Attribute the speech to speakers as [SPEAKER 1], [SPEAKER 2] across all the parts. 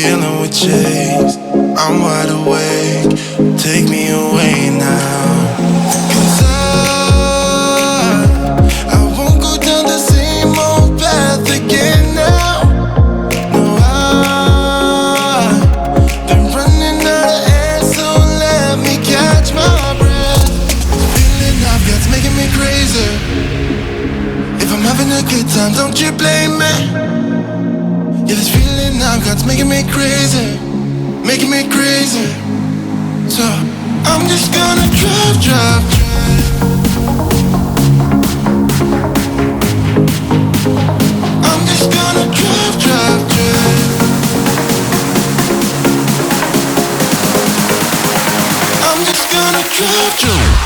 [SPEAKER 1] feeling we chase. I'm wide awake, take me away now. 'Cause I won't go down the same old path again now. No, I've been running out of air, so let me catch my breath. Feeling I've got's making me crazy. If I'm having a good time, don't you blame me. Yeah, this feeling I've got's making me crazy, making me crazy. So I'm just gonna drive, drive, drive. I'm just gonna drive, drive, drive. I'm just gonna drive, drive.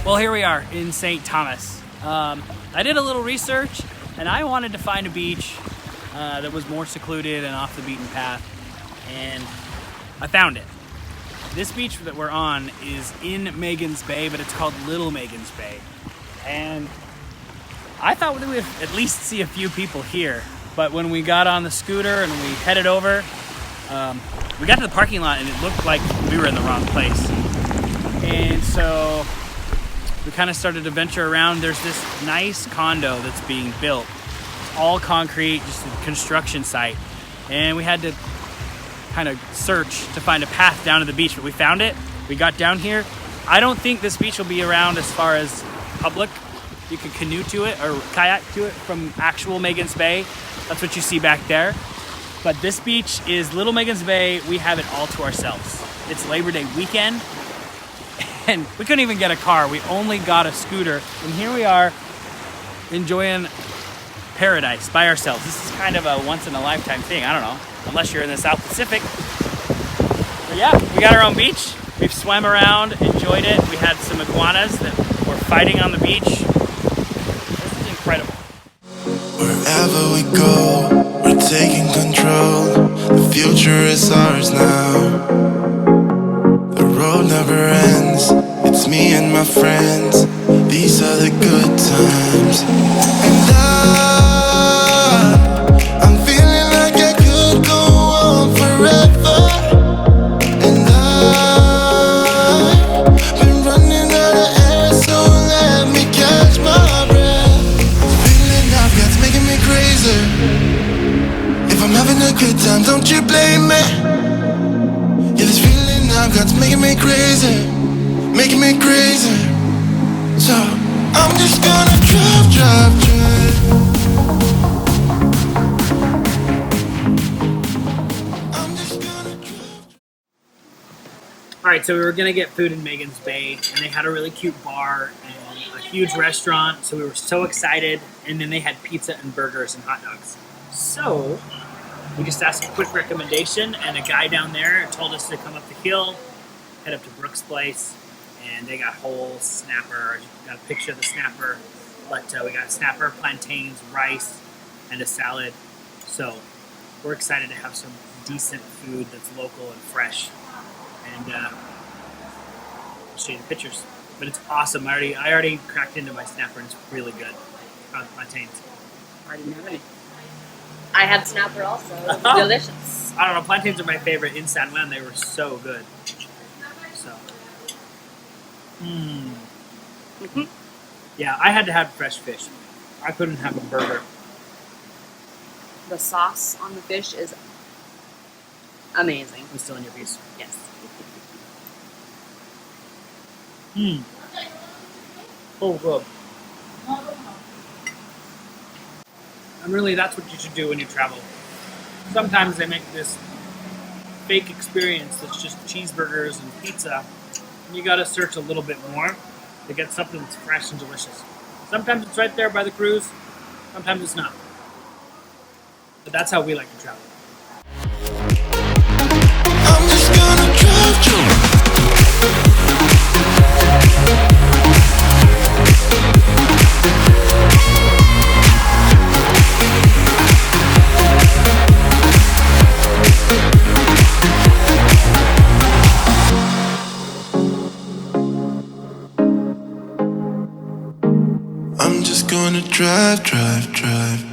[SPEAKER 2] Well, here we are in St. Thomas. I did a little research and I wanted to find a beach that was more secluded and off the beaten path, and I found it. This beach that we're on is in Magen's Bay, but it's called Little Magen's Bay. And I thought we would at least see a few people here, but when we got on the scooter and we headed over, we got to the parking lot and it looked like we were in the wrong place. And so we kind of started to venture around. There's this nice condo that's being built. It's all concrete, just a construction site. And we had to kind of search to find a path down to the beach, but we found it. We got down here. I don't think this beach will be around as far as public. You can canoe to it or kayak to it from actual Magen's Bay. That's what you see back there. But this beach is Little Magen's Bay. We have it all to ourselves. It's Labor Day weekend. And we couldn't even get a car. We only got a scooter. And here we are enjoying paradise by ourselves. This is kind of a once in a lifetime thing. I don't know, unless you're in the South Pacific. But yeah, we got our own beach. We've swam around, enjoyed it. We had some iguanas that were fighting on the beach. This is incredible.
[SPEAKER 1] Wherever we go, we're taking control. The future is ours now. The road never ends, it's me and my friends. These are the good times. And I'm feeling like I could go on forever. And I've been running out of air, so let me catch my breath. Feeling I've got's making me crazy. If I'm having a good time, don't you blame me. Yeah, this feeling I've got's making me crazy, making me crazy. So I'm just gonna drive, drive, drive. I'm just gonna drive.
[SPEAKER 2] All right, so we were gonna get food in Magen's Bay, and they had a really cute bar and a huge restaurant, so we were so excited. And then they had pizza and burgers and hot dogs. So we just asked a quick recommendation, and a guy down there told us to come up the hill, head up to Brooks' place, and they got whole snapper. You got a picture of the snapper, but we got snapper, plantains, rice, and a salad. So we're excited to have some decent food that's local and fresh. And I'll show you the pictures. But it's awesome. I already cracked into my snapper, and it's really good. Plantains.
[SPEAKER 3] I didn't have any. I had snapper also. It was delicious.
[SPEAKER 2] I don't know. Plantains are my favorite in San Juan. They were so good. So.
[SPEAKER 3] Mm-hmm.
[SPEAKER 2] Yeah, I had to have fresh fish. I couldn't have a burger.
[SPEAKER 3] The sauce on the fish is amazing.
[SPEAKER 2] I'm still in your piece.
[SPEAKER 3] Yes.
[SPEAKER 2] Oh, good. And really, that's what you should do when you travel. Sometimes they make this fake experience that's just cheeseburgers and pizza. And you gotta search a little bit more to get something that's fresh and delicious. Sometimes it's right there by the cruise, sometimes it's not. But that's how we like to travel.
[SPEAKER 1] I'm just gonna drive, drive. gonna drive, drive, drive.